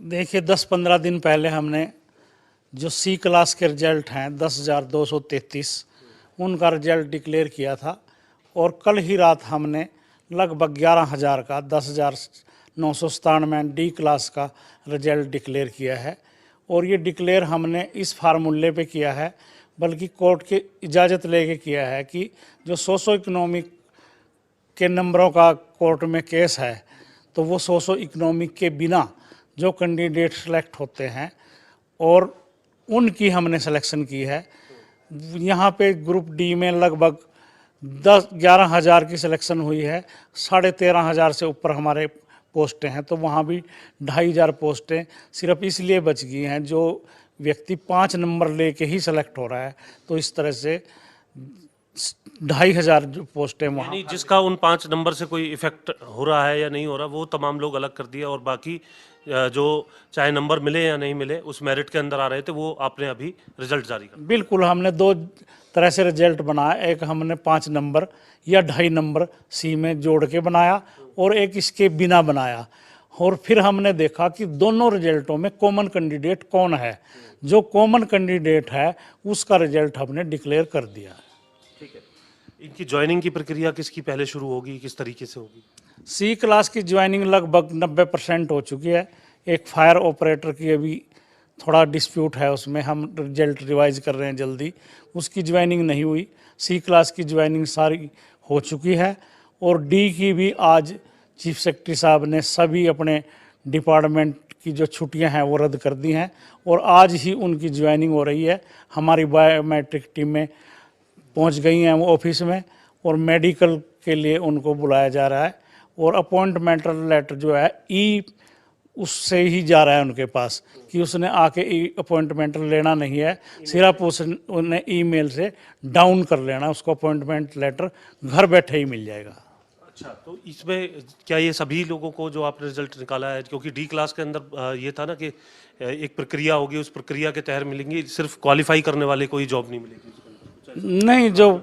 देखिए 10-15 दिन पहले हमने जो सी क्लास के रिजल्ट हैं 10,233 उनका रिजल्ट डिक्लेयर किया था और कल ही रात हमने लगभग 11,000 का 10,997 डी क्लास का रिजल्ट डिक्लेयर किया है। और ये डिक्लेयर हमने इस फार्मूले पे किया है, बल्कि कोर्ट की इजाज़त लेके किया है कि जो सोशो इकोनॉमिक के नंबरों का कोर्ट में केस है, तो वो सोशो इकोनॉमिक के बिना जो कैंडिडेट सेलेक्ट होते हैं और उनकी हमने सिलेक्शन की है। यहाँ पे ग्रुप डी में लगभग 11,000 की सिलेक्शन हुई है, 13,500 से ऊपर हमारे पोस्टें हैं, तो वहाँ भी 2,500 पोस्टें सिर्फ इसलिए बच गई हैं जो व्यक्ति 5 नंबर लेके ही सेलेक्ट हो रहा है। तो इस तरह से 2,500 जो पोस्टें वहाँ, जिसका उन 5 नंबर से कोई इफेक्ट हो रहा है या नहीं हो रहा, वो तमाम लोग अलग कर दिया और बाकी जो चाहे नंबर मिले या नहीं मिले उस मेरिट के अंदर आ रहे थे, वो आपने अभी रिजल्ट जारी कर। बिल्कुल, हमने 2 तरह से रिजल्ट बनाया। एक हमने 5 नंबर या 2.5 नंबर सी में जोड़ के बनाया और एक इसके बिना बनाया। और फिर हमने देखा कि दोनों रिजल्टों में कॉमन कैंडिडेट कौन है। जो कॉमन कैंडिडेट है उसका रिजल्ट हमने डिक्लेयर कर दिया। ठीक है, इनकी ज्वाइनिंग की प्रक्रिया किसकी पहले शुरू होगी, किस तरीके से होगी? सी क्लास की ज्वाइनिंग लगभग 90% हो चुकी है। एक फायर ऑपरेटर की अभी थोड़ा डिस्प्यूट है, उसमें हम रिजल्ट रिवाइज कर रहे हैं जल्दी, उसकी ज्वाइनिंग नहीं हुई। सी क्लास की ज्वाइनिंग सारी हो चुकी है और डी की भी आज चीफ सेक्रेटरी साहब ने सभी अपने डिपार्टमेंट की जो छुट्टियां हैं वो रद्द कर दी हैं और आज ही उनकी ज्वाइनिंग हो रही है। हमारी बायोमेट्रिक टीम में पहुंच गई हैं वो ऑफिस में और मेडिकल के लिए उनको बुलाया जा रहा है और अपॉइंटमेंट लेटर जो है उससे ही जा रहा है उनके पास कि उसने आके अपॉइंटमेंट लेना नहीं है, सिर्फ उसने ईमेल से डाउन कर लेना, उसको अपॉइंटमेंट लेटर घर बैठे ही मिल जाएगा। अच्छा, तो इसमें क्या ये सभी लोगों को जो आपने रिजल्ट निकाला है, क्योंकि डी क्लास के अंदर ये था ना कि एक प्रक्रिया होगी, उस प्रक्रिया के तहत मिलेंगी, सिर्फ क्वालिफाई करने वाले कोई जॉब नहीं मिलेगी? नहीं, जो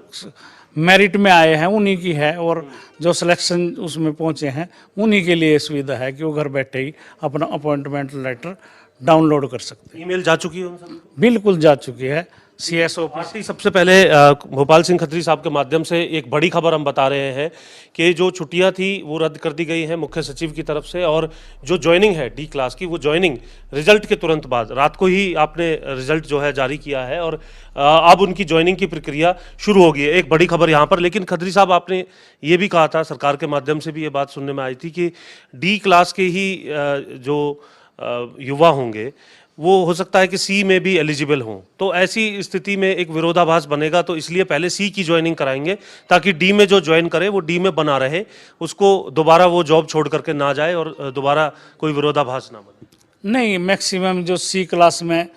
मेरिट में आए हैं उन्हीं की है और जो सिलेक्शन उसमें पहुंचे हैं उन्हीं के लिए सुविधा है कि वो घर बैठे ही अपना अपॉइंटमेंट लेटर डाउनलोड कर सकते हैं। ईमेल जा चुकी है उन सभी को? बिल्कुल जा चुकी है। CSO पार्टी सबसे पहले भोपाल सिंह खत्री साहब के माध्यम से एक बड़ी खबर हम बता रहे हैं कि जो छुट्टियां थी वो रद्द कर दी गई हैं मुख्य सचिव की तरफ से, और जो ज्वाइनिंग है डी क्लास की, वो ज्वाइनिंग रिजल्ट के तुरंत बाद रात को ही आपने रिजल्ट जो है जारी किया है और अब उनकी ज्वाइनिंग की प्रक्रिया शुरू होगी। एक बड़ी खबर यहाँ पर। लेकिन खत्री साहब, आपने ये भी कहा था, सरकार के माध्यम से भी ये बात सुनने में आई थी कि डी क्लास के ही जो युवा होंगे वो हो सकता है कि सी में भी एलिजिबल हों, तो ऐसी स्थिति में एक विरोधाभास बनेगा, तो इसलिए पहले सी की ज्वाइनिंग कराएंगे ताकि डी में जो ज्वाइन करे वो डी में बना रहे, उसको दोबारा वो जॉब छोड़ करके ना जाए और दोबारा कोई विरोधाभास ना बने। नहीं, मैक्सिमम जो सी क्लास में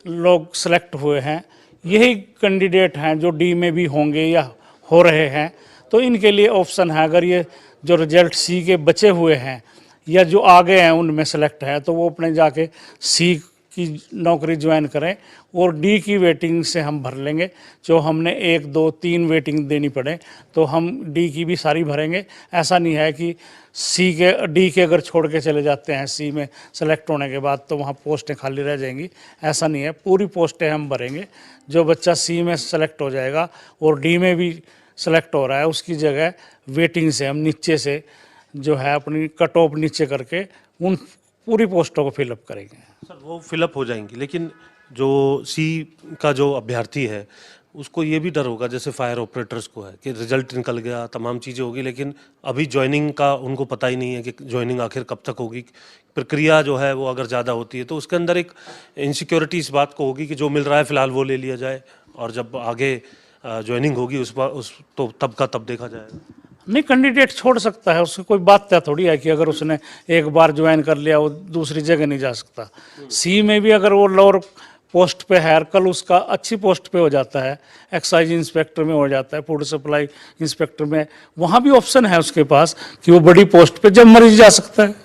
लोग सेलेक्ट हुए हैं यही कैंडिडेट हैं जो डी में भी होंगे या हो रहे हैं, तो इनके लिए ऑप्शन है। अगर ये जो रिजल्ट सी के बचे हुए हैं या जो आगे हैं उनमें सेलेक्ट है तो वो अपने जाके सी की नौकरी ज्वाइन करें और डी की वेटिंग से हम भर लेंगे। जो हमने 1, 2, 3 वेटिंग देनी पड़े तो हम डी की भी सारी भरेंगे। ऐसा नहीं है कि डी के अगर छोड़ के चले जाते हैं सी में सेलेक्ट होने के बाद तो वहाँ पोस्टें खाली रह जाएंगी, ऐसा नहीं है। पूरी पोस्टें हम भरेंगे। जो बच्चा सी में सेलेक्ट हो जाएगा और डी में भी सेलेक्ट हो रहा है उसकी जगह वेटिंग से हम नीचे से जो है अपनी कट ऑफ नीचे करके उन पूरी पोस्टों को फिलअप करेंगे। सर, वो फिलअप हो जाएंगी, लेकिन जो सी का जो अभ्यर्थी है उसको ये भी डर होगा, जैसे फायर ऑपरेटर्स को है, कि रिजल्ट निकल गया, तमाम चीज़ें होगी, लेकिन अभी ज्वाइनिंग का उनको पता ही नहीं है कि ज्वाइनिंग आखिर कब तक होगी। प्रक्रिया जो है वो अगर ज़्यादा होती है तो उसके अंदर एक इनसिक्योरिटी इस बात को होगी कि जो मिल रहा है फ़िलहाल वो ले लिया जाए और जब आगे ज्वाइनिंग होगी उस तो तब का तब देखा जाएगा। नहीं, कैंडिडेट छोड़ सकता है, उसकी कोई बात क्या थोड़ी है कि अगर उसने एक बार ज्वाइन कर लिया वो दूसरी जगह नहीं जा सकता। सी में भी अगर वो लोअर पोस्ट पे है, कल उसका अच्छी पोस्ट पे हो जाता है, एक्साइज इंस्पेक्टर में हो जाता है, फूड सप्लाई इंस्पेक्टर में, वहाँ भी ऑप्शन है उसके पास कि वो बड़ी पोस्ट पे जब मर्जी जा सकता है।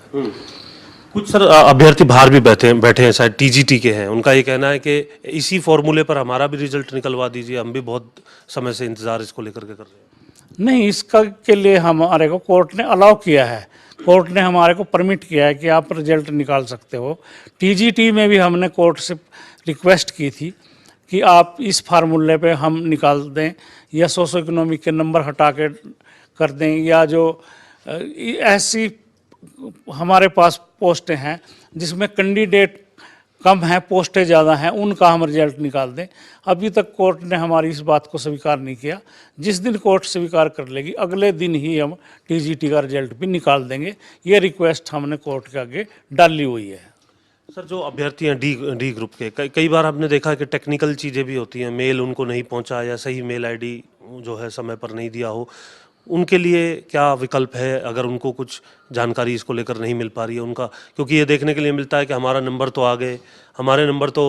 कुछ सर अभ्यर्थी बाहर भी बैठे हैं, शायद टीजीटी के हैं, उनका ये कहना है कि इसी फॉर्मूले पर हमारा भी रिजल्ट निकलवा दीजिए, हम भी बहुत समय से इंतजार इसको लेकर के कर रहे हैं। नहीं, इसका के लिए हमारे को कोर्ट ने अलाउ किया है, कोर्ट ने हमारे को परमिट किया है कि आप रिजल्ट निकाल सकते हो। टीजीटी में भी हमने कोर्ट से रिक्वेस्ट की थी कि आप इस फार्मूले पे हम निकाल दें, या सोशो इकोनॉमिक के नंबर हटा के कर दें, या जो ऐसी हमारे पास पोस्टें हैं जिसमें कैंडिडेट कम है, पोस्टें ज़्यादा हैं, उनका हम रिजल्ट निकाल दें। अभी तक कोर्ट ने हमारी इस बात को स्वीकार नहीं किया। जिस दिन कोर्ट स्वीकार कर लेगी अगले दिन ही हम टीजीटी का रिजल्ट भी निकाल देंगे। ये रिक्वेस्ट हमने कोर्ट के आगे डाली हुई है। सर, जो अभ्यर्थी हैं डी ग्रुप के, कई बार हमने देखा कि टेक्निकल चीज़ें भी होती हैं, मेल उनको नहीं पहुंचा या सही मेल आईडी जो है समय पर नहीं दिया हो, उनके लिए क्या विकल्प है अगर उनको कुछ जानकारी इसको लेकर नहीं मिल पा रही है उनका? क्योंकि ये देखने के लिए मिलता है कि हमारा नंबर तो आ गए, हमारे नंबर तो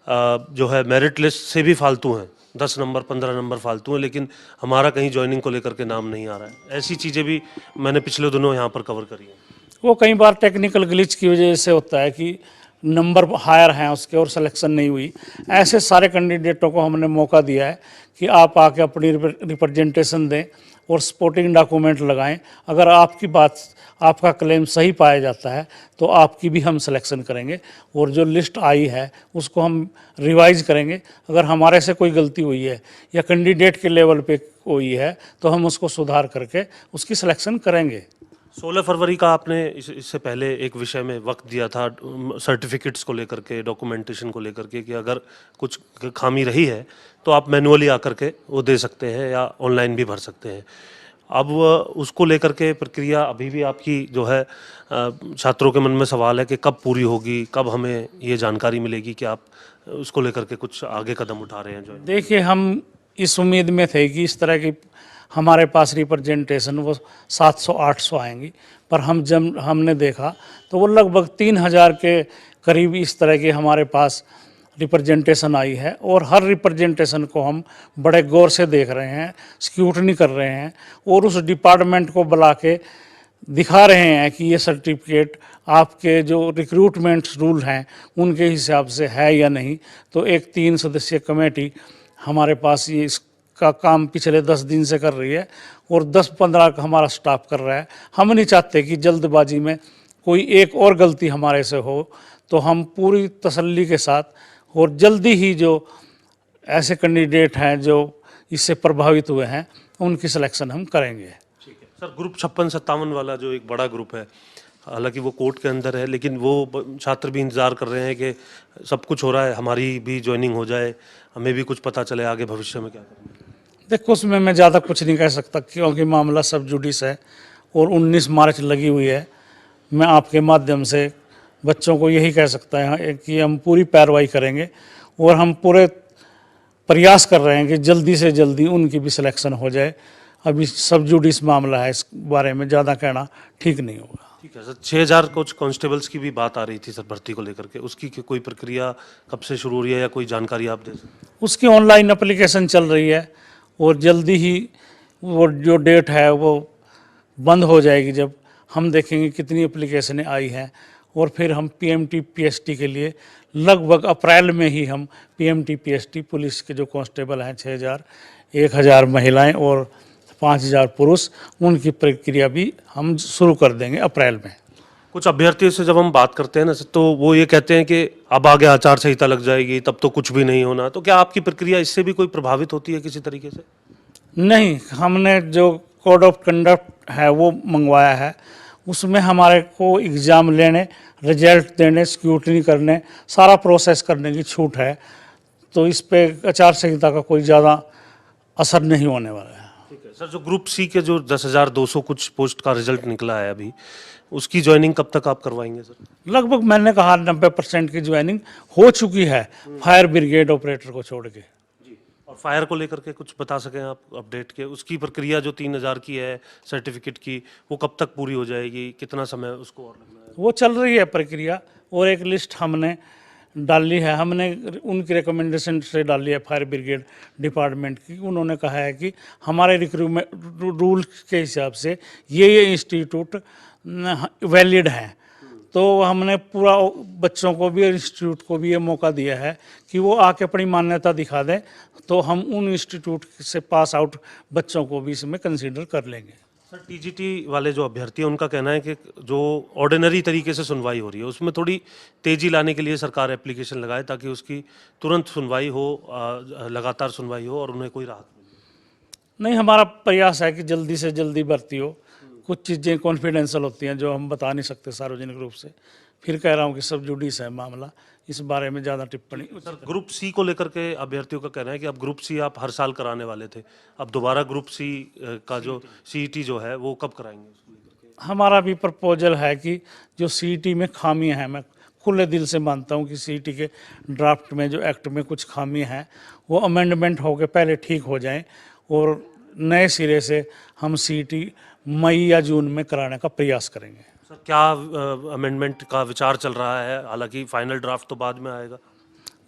जो है मेरिट लिस्ट से भी फालतू हैं, 10 नंबर 15 नंबर फालतू हैं, लेकिन हमारा कहीं ज्वाइनिंग को लेकर के नाम नहीं आ रहा है। ऐसी चीज़ें भी मैंने पिछले दिनों यहाँ पर कवर करी हैं। वो कई बार टेक्निकल ग्लिच की वजह से होता है कि नंबर हायर हैं उसके और सिलेक्शन नहीं हुई। ऐसे सारे कैंडिडेटों को हमने मौका दिया है कि आप आके अपनी रिप्रेजेंटेशन दें और सपोर्टिंग डॉक्यूमेंट लगाएं। अगर आपकी बात, आपका क्लेम सही पाया जाता है तो आपकी भी हम सिलेक्शन करेंगे, और जो लिस्ट आई है उसको हम रिवाइज करेंगे। अगर हमारे से कोई गलती हुई है या कैंडिडेट के लेवल पे हुई है तो हम उसको सुधार करके उसकी सिलेक्शन करेंगे। 16 फरवरी का आपने इससे पहले एक विषय में वक्त दिया था सर्टिफिकेट्स को लेकर के, डॉक्यूमेंटेशन को लेकर के, कि अगर कुछ खामी रही है तो आप मैनुअली आकर के वो दे सकते हैं या ऑनलाइन भी भर सकते हैं। अब उसको लेकर के प्रक्रिया अभी भी आपकी जो है, छात्रों के मन में सवाल है कि कब पूरी होगी, कब हमें ये जानकारी मिलेगी कि आप उसको लेकर के कुछ आगे कदम उठा रहे हैं? जो देखिए, हम इस उम्मीद में थे कि इस तरह की हमारे पास रिप्रेजेंटेशन वो 700-800 आएंगी, पर जब हमने देखा तो वो लगभग 3000 के करीब इस तरह के हमारे पास रिप्रेजेंटेशन आई है। और हर रिप्रेजेंटेशन को हम बड़े गौर से देख रहे हैं, स्क्रूटनी कर रहे हैं, और उस डिपार्टमेंट को बुला के दिखा रहे हैं कि ये सर्टिफिकेट आपके जो रिक्रूटमेंट रूल हैं उनके हिसाब से है या नहीं। तो एक 3 सदस्यीय कमेटी हमारे पास ये का काम पिछले 10 दिन से कर रही है, और 10-15 का हमारा स्टाफ कर रहा है। हम नहीं चाहते कि जल्दबाजी में कोई एक और गलती हमारे से हो, तो हम पूरी तसल्ली के साथ और जल्दी ही जो ऐसे कैंडिडेट हैं जो इससे प्रभावित हुए हैं उनकी सिलेक्शन हम करेंगे। ठीक है सर, ग्रुप 56-57 वाला जो एक बड़ा ग्रुप है, हालांकि वो कोर्ट के अंदर है, लेकिन वो छात्र भी इंतज़ार कर रहे हैं कि सब कुछ हो रहा है, हमारी भी ज्वाइनिंग हो जाए, हमें भी कुछ पता चले आगे भविष्य में क्या करेंगे। देखो, उसमें मैं ज़्यादा कुछ नहीं कह सकता क्योंकि मामला सब जुडिस है और 19 मार्च लगी हुई है। मैं आपके माध्यम से बच्चों को यही कह सकता है कि हम पूरी पैरवाई करेंगे, और हम पूरे प्रयास कर रहे हैं कि जल्दी से जल्दी उनकी भी सिलेक्शन हो जाए। अभी सब जुडिस मामला है, इस बारे में ज़्यादा कहना ठीक नहीं होगा। ठीक है सर, 6000 कुछ कांस्टेबल्स की भी बात आ रही थी सर भर्ती को लेकर के, उसकी कोई प्रक्रिया कब से शुरू हो रही है या कोई जानकारी आप दे सकते हैं? उसकी ऑनलाइन एप्लीकेशन चल रही है, और जल्दी ही वो जो डेट है वो बंद हो जाएगी जब हम देखेंगे कितनी एप्लीकेशनें आई हैं, और फिर हम पीएमटी पीएसटी के लिए लगभग अप्रैल में ही हम पीएमटी पीएसटी पुलिस के जो कांस्टेबल हैं 6000, 1000 महिलाएं और 5000 पुरुष, उनकी प्रक्रिया भी हम शुरू कर देंगे अप्रैल में। कुछ अभ्यर्थियों से जब हम बात करते हैं ना सर, तो वो ये कहते हैं कि अब आगे आचार संहिता लग जाएगी, तब तो कुछ भी नहीं होना। तो क्या आपकी प्रक्रिया इससे भी कोई प्रभावित होती है किसी तरीके से? नहीं, हमने जो कोड ऑफ कंडक्ट है वो मंगवाया है, उसमें हमारे को एग्ज़ाम लेने, रिजल्ट देने, स्क्रूटनी करने, सारा प्रोसेस करने की छूट है। तो इस पे आचार संहिता का कोई ज़्यादा असर नहीं होने वाला है। ठीक है सर, जो ग्रुप सी के जो 10,200 कुछ पोस्ट का रिजल्ट निकला है अभी, उसकी ज्वाइनिंग कब तक आप करवाएंगे सर? लगभग मैंने कहा 90% की ज्वाइनिंग हो चुकी है, फायर ब्रिगेड ऑपरेटर को छोड़ के। जी, और फायर को लेकर के कुछ बता सकें आप अपडेट के, उसकी प्रक्रिया जो 3000 की है सर्टिफिकेट की, वो कब तक पूरी हो जाएगी, कितना समय उसको और लगना है? वो चल रही है प्रक्रिया, और एक लिस्ट हमने डाली है, हमने उनकी रिकमेंडेशन से डाली है फायर ब्रिगेड डिपार्टमेंट की। उन्होंने कहा है कि हमारे रिक्रूटमेंट रूल के हिसाब से ये इंस्टीट्यूट वैलिड हैं, तो हमने पूरा बच्चों को भी और इंस्टीट्यूट को भी ये मौका दिया है कि वो आके अपनी मान्यता दिखा दें, तो हम उन इंस्टीट्यूट से पास आउट बच्चों को भी इसमें कंसीडर कर लेंगे। सर टीजीटी वाले जो अभ्यर्थी हैं उनका कहना है कि जो ऑर्डिनरी तरीके से सुनवाई हो रही है उसमें थोड़ी तेजी लाने के लिए सरकार एप्लीकेशन लगाए ताकि उसकी तुरंत सुनवाई हो, लगातार सुनवाई हो और उन्हें कोई राहत मिले। नहीं, हमारा प्रयास है कि जल्दी से जल्दी भर्ती हो। कुछ चीज़ें कॉन्फिडेंशियल होती हैं जो हम बता नहीं सकते सार्वजनिक रूप से। फिर कह रहा हूँ कि सब जुडिस है मामला, इस बारे में ज़्यादा टिप्पणी। सर ग्रुप सी को लेकर के अभ्यर्थियों का कहना है कि अब ग्रुप सी आप हर साल कराने वाले थे, अब दोबारा ग्रुप सी का जो सीईटी जो है वो कब कराएंगे? हमारा भी प्रपोजल है कि जो सीईटी में खामियां हैं, मैं खुले दिल से मानता हूं कि सीईटी के ड्राफ्ट में जो एक्ट में कुछ खामियां हैं वो अमेंडमेंट होकर पहले ठीक हो जाएं और नए सिरे से हम सीईटी मई या जून में कराने का प्रयास करेंगे। सर क्या अमेंडमेंट का विचार चल रहा है? हालांकि फाइनल ड्राफ्ट तो बाद में आएगा।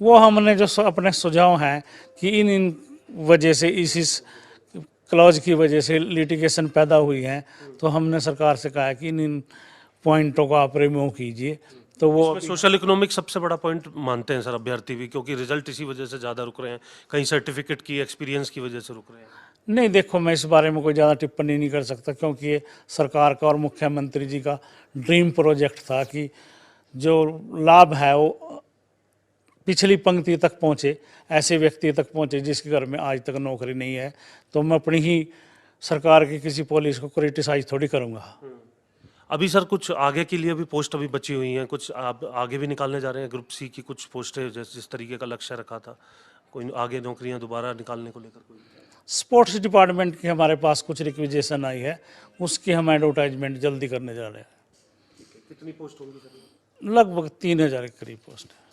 वो हमने जो अपने सुझाव हैं कि इन वजह से इस क्लॉज की वजह से लिटिगेशन पैदा हुई है, तो हमने सरकार से कहा है कि इन पॉइंटों को आप रिमूव कीजिए। तो वो सोशल इकोनॉमिक सबसे बड़ा पॉइंट मानते हैं सर अभ्यर्थी भी, क्योंकि रिजल्ट इसी वजह से ज़्यादा रुक रहे हैं, कहीं सर्टिफिकेट की एक्सपीरियंस की वजह से रुक रहे हैं। नहीं, देखो मैं इस बारे में कोई ज़्यादा टिप्पणी नहीं कर सकता, क्योंकि ये सरकार का और मुख्यमंत्री जी का ड्रीम प्रोजेक्ट था कि जो लाभ है वो पिछली पंक्ति तक पहुँचे, ऐसे व्यक्ति तक पहुँचे जिसके घर में आज तक नौकरी नहीं है। तो मैं अपनी ही सरकार की किसी पॉलिसी को क्रिटिसाइज थोड़ी करूँगा। अभी सर कुछ आगे के लिए भी पोस्ट अभी बची हुई हैं, कुछ आप आगे भी निकालने जा रहे हैं ग्रुप सी की कुछ पोस्टें जिस तरीके का लक्ष्य रखा था, कोई आगे नौकरियां दोबारा निकालने को लेकर कोई? स्पोर्ट्स डिपार्टमेंट की हमारे पास कुछ रिक्विजेशन आई है, उसकी हम एडवर्टाइजमेंट जल्दी करने जा रहे हैं। कितनी पोस्ट होंगी सर? लगभग 3000 के करीब पोस्ट है।